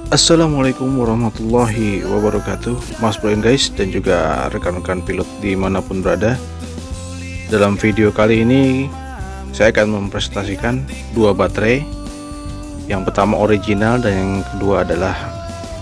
Assalamualaikum warahmatullahi wabarakatuh, Mas Bro guys, dan juga rekan-rekan pilot dimanapun berada. Dalam video kali ini saya akan mempresentasikan dua baterai. Yang pertama original dan yang kedua adalah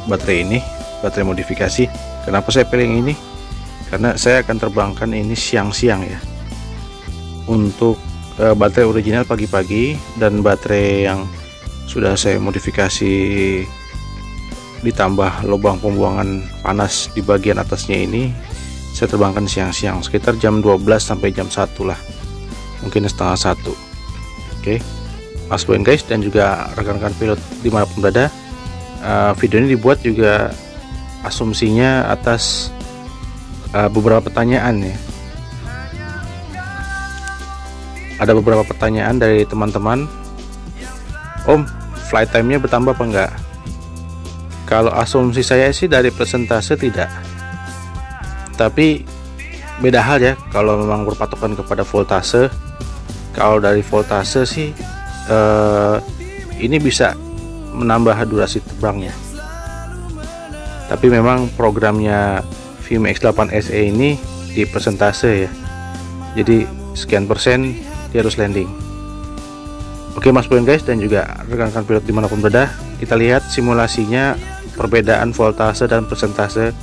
baterai ini, baterai modifikasi. Kenapa saya pilih yang ini? Karena saya akan terbangkan ini siang-siang ya. Untuk baterai original pagi-pagi, dan baterai yang sudah saya modifikasi ditambah lubang pembuangan panas di bagian atasnya ini, saya terbangkan siang-siang sekitar jam 12 sampai jam 1 lah, mungkin setengah 1. Oke, Mas Bro guys, dan juga rekan-rekan pilot dimanapun berada, video ini dibuat juga asumsinya atas beberapa pertanyaan ya. Ada beberapa pertanyaan dari teman-teman, Om, flight time-nya bertambah apa enggak? Kalau asumsi saya sih dari persentase tidak, tapi beda hal ya kalau memang berpatokan kepada voltase. Kalau dari voltase sih ini bisa menambah durasi terbangnya, tapi memang programnya Vimy X8 SE ini di persentase ya, jadi sekian persen dia harus landing. Oke Mas Bro guys, dan juga rekan-rekan pilot dimanapun berada, kita lihat simulasinya perbedaan voltase dan persentase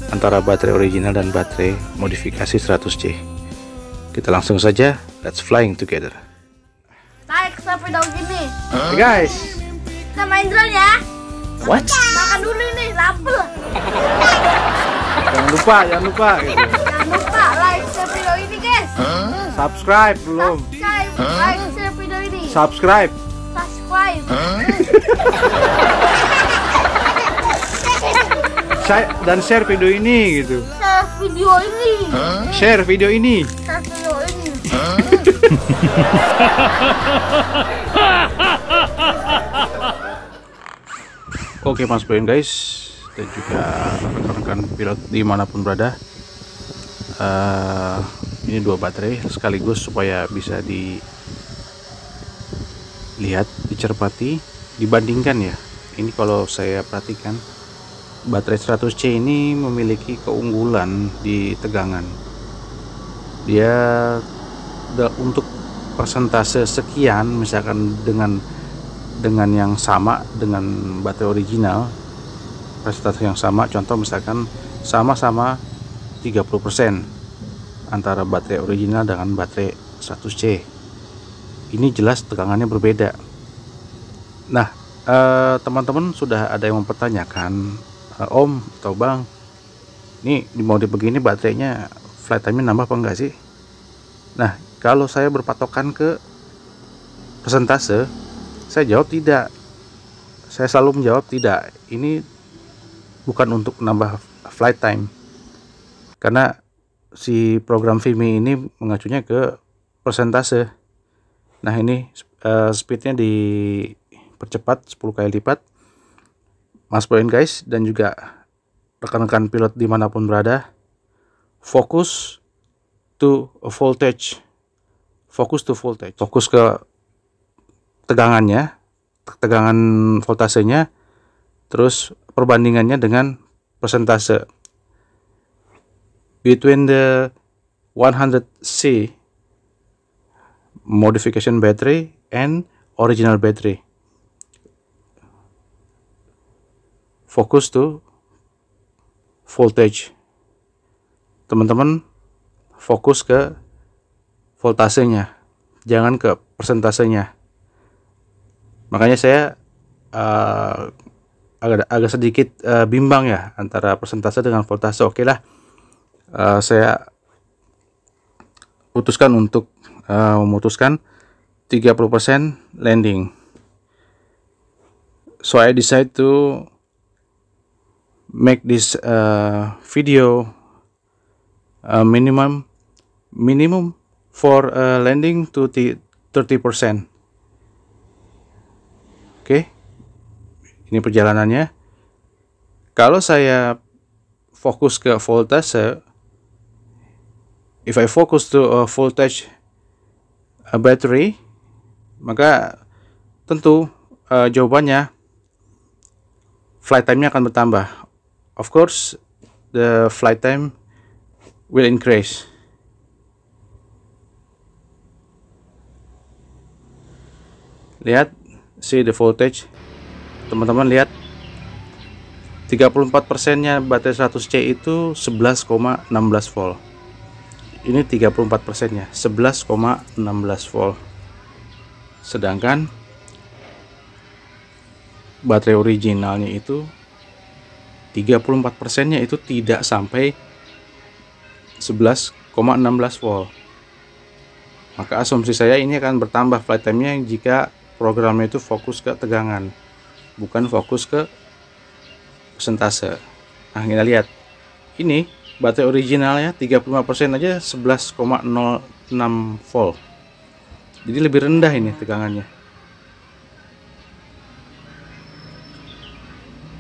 antara baterai original dan baterai modifikasi 100C. Kita langsung saja, let's flying together. Naik sampai daun gini. Hey guys, Kita main drone ya. what? Makan dulu nih, lapar. Jangan lupa gitu. Jangan lupa like share video ini guys. Subscribe belum? Subscribe, like share video ini. Subscribe. Dan share video ini gitu. Share video ini. Share video ini. Share video ini. Oke Mas Bro guys, dan juga rekan-rekan pilot dimanapun berada, ini dua baterai sekaligus supaya bisa dilihat, dicermati, dibandingkan ya. Ini kalau saya perhatikan, baterai 100C ini memiliki keunggulan di tegangan. Dia untuk persentase sekian, misalkan dengan yang sama dengan baterai original, persentase yang sama, contoh misalkan sama-sama 30% antara baterai original dengan baterai 100C, ini jelas tegangannya berbeda. Nah, teman-teman sudah ada yang mempertanyakan, Om atau Bang, ini mau begini baterainya flight time-nya nambah apa enggak sih? Nah, kalau saya berpatokan ke persentase, saya jawab tidak. Saya selalu menjawab tidak. Ini bukan untuk nambah flight time, karena si program Vimy ini mengacunya ke persentase. Nah, ini speednya dipercepat 10 kali lipat. Mas Bro guys, dan juga rekan-rekan pilot dimanapun berada, fokus to voltage, fokus ke tegangannya, tegangan voltasenya, terus perbandingannya dengan persentase between the 100C modification battery and original battery. Fokus to voltage, teman-teman, fokus ke voltasenya, jangan ke persentasenya. Makanya saya agak sedikit bimbang ya antara persentase dengan voltase. Oke lah, saya putuskan untuk memutuskan 30% landing. So I decide to make this video minimum for landing to 30%. Oke, ini perjalanannya. Kalau saya fokus ke voltase, if I focus to a voltage battery, maka tentu jawabannya flight time-nya akan bertambah. Of course, the flight time will increase. Lihat, see the voltage. Teman-teman lihat, 34%-nya baterai 100C itu 11,16 volt. Ini 34%-nya 11,16 volt. Sedangkan baterai originalnya itu 34%-nya itu tidak sampai 11,16 volt. Maka asumsi saya ini akan bertambah flight time-nya jika programnya itu fokus ke tegangan, bukan fokus ke persentase. Nah, kita lihat ini baterai originalnya 35% aja 11,06 volt. Jadi lebih rendah ini tegangannya.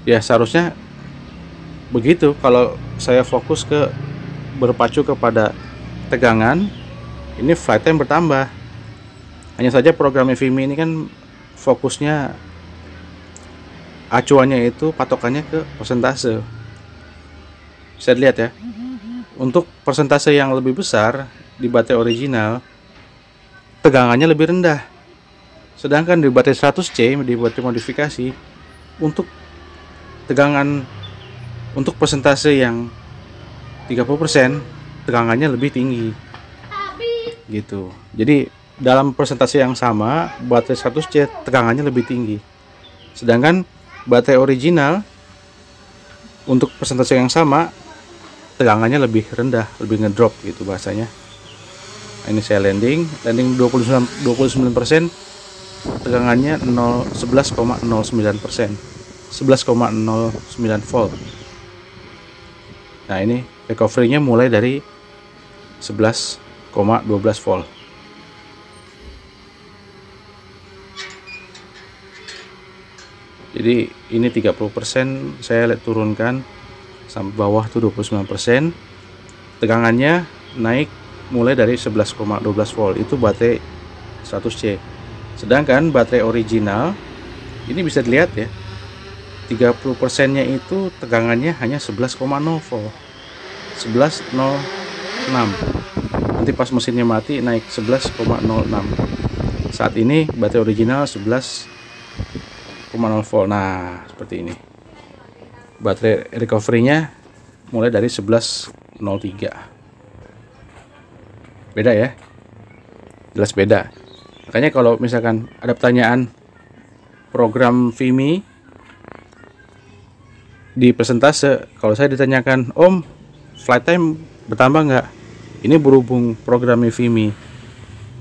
Ya seharusnya begitu. Kalau saya fokus ke berpacu kepada tegangan, ini flight time bertambah. Hanya saja program FIMI ini kan fokusnya, acuannya itu patokannya ke persentase. Bisa dilihat ya, untuk persentase yang lebih besar di baterai original tegangannya lebih rendah. Sedangkan di baterai 100C, di baterai modifikasi, untuk tegangan, untuk persentase yang 30%, tegangannya lebih tinggi gitu. Jadi dalam persentase yang sama, baterai 100C tegangannya lebih tinggi. Sedangkan baterai original untuk persentase yang sama tegangannya lebih rendah, lebih ngedrop gitu bahasanya. Nah, ini saya landing 29%, tegangannya 11,09%, 11,09 volt. Nah, ini recovery-nya mulai dari 11,12 volt. Jadi ini 30%, saya lihat turunkan sampai bawah tuh 29%. Tegangannya naik mulai dari 11,12 volt, itu baterai 100C. Sedangkan baterai original ini bisa dilihat ya, 30%-nya itu tegangannya hanya 11,0 volt, 11,06. Nanti pas mesinnya mati naik 11,06. Saat ini baterai original 11,0 volt. Nah, seperti ini. Baterai recovery-nya mulai dari 11,03. Beda ya? Jelas beda. Makanya kalau misalkan ada pertanyaan program FIMI di persentase, kalau saya ditanyakan, "Om, flight time bertambah nggak?" Ini berhubung program FIMI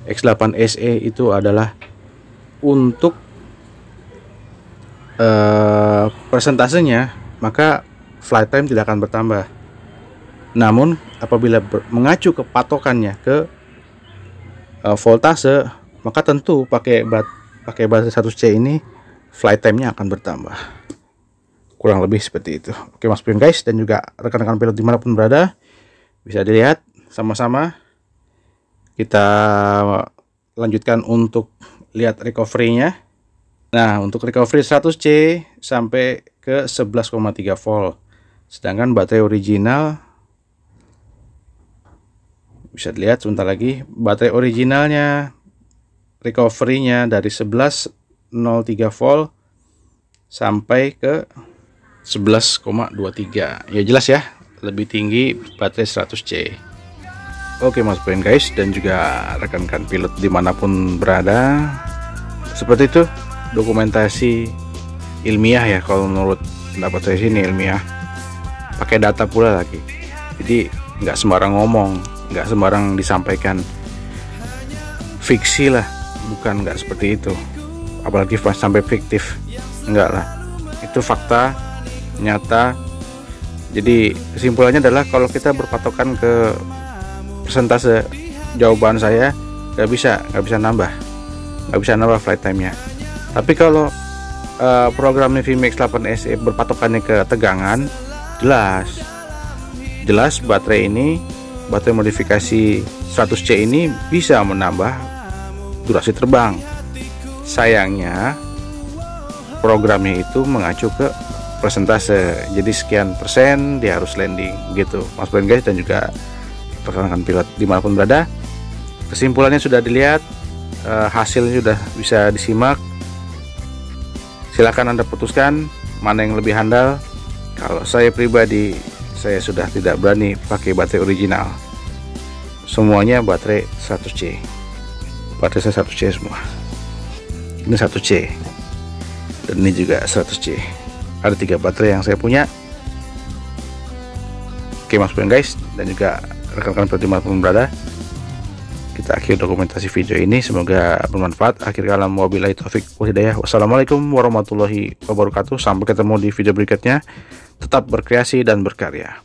X8 SE itu adalah untuk persentasenya, maka flight time tidak akan bertambah. Namun apabila mengacu ke patokannya ke voltase, maka tentu pakai baterai 100C ini flight time-nya akan bertambah. Kurang lebih seperti itu. Oke Mas Bro guys, dan juga rekan-rekan pilot dimanapun berada, bisa dilihat sama-sama. Kita lanjutkan untuk lihat recovery-nya. Nah, untuk recovery 100C sampai ke 11,3 volt. Sedangkan baterai original, bisa dilihat sebentar lagi, baterai originalnya recovery-nya dari 11,03 volt sampai ke 11,23. Ya jelas ya, lebih tinggi baterai 100C. Oke Mas Bro guys, dan juga rekan-rekan pilot dimanapun berada, seperti itu dokumentasi ilmiah ya, kalau menurut pendapat saya sini ilmiah, pakai data pula lagi. Jadi nggak sembarang ngomong, nggak sembarang disampaikan fiksi lah, bukan, nggak seperti itu. Apalagi pas sampai fiktif, enggak lah, itu fakta nyata. Jadi kesimpulannya adalah kalau kita berpatokan ke persentase, jawaban saya nggak bisa nambah flight time-nya. Tapi kalau program FIMI X8 SE berpatokannya ke tegangan, jelas baterai ini, baterai modifikasi 100C ini bisa menambah durasi terbang. Sayangnya programnya itu mengacu ke persentase, jadi sekian persen dia harus landing gitu Mas Bro guys, dan juga rekan-rekan pilot dimanapun berada. Kesimpulannya sudah dilihat, hasilnya sudah bisa disimak. Silakan Anda putuskan mana yang lebih handal. Kalau saya pribadi, saya sudah tidak berani pakai baterai original, semuanya baterai 100C. Baterai saya 100C semua, ini 1C dan ini juga 100C. Ada 3 baterai yang saya punya. Oke Mas Bro guys, dan juga rekan-rekan pilot dimanapun berada, kita akhiri dokumentasi video ini, semoga bermanfaat. Akhir kalam, wabillahi taufik wal hidayah. Wassalamualaikum warahmatullahi wabarakatuh. Sampai ketemu di video berikutnya. Tetap berkreasi dan berkarya.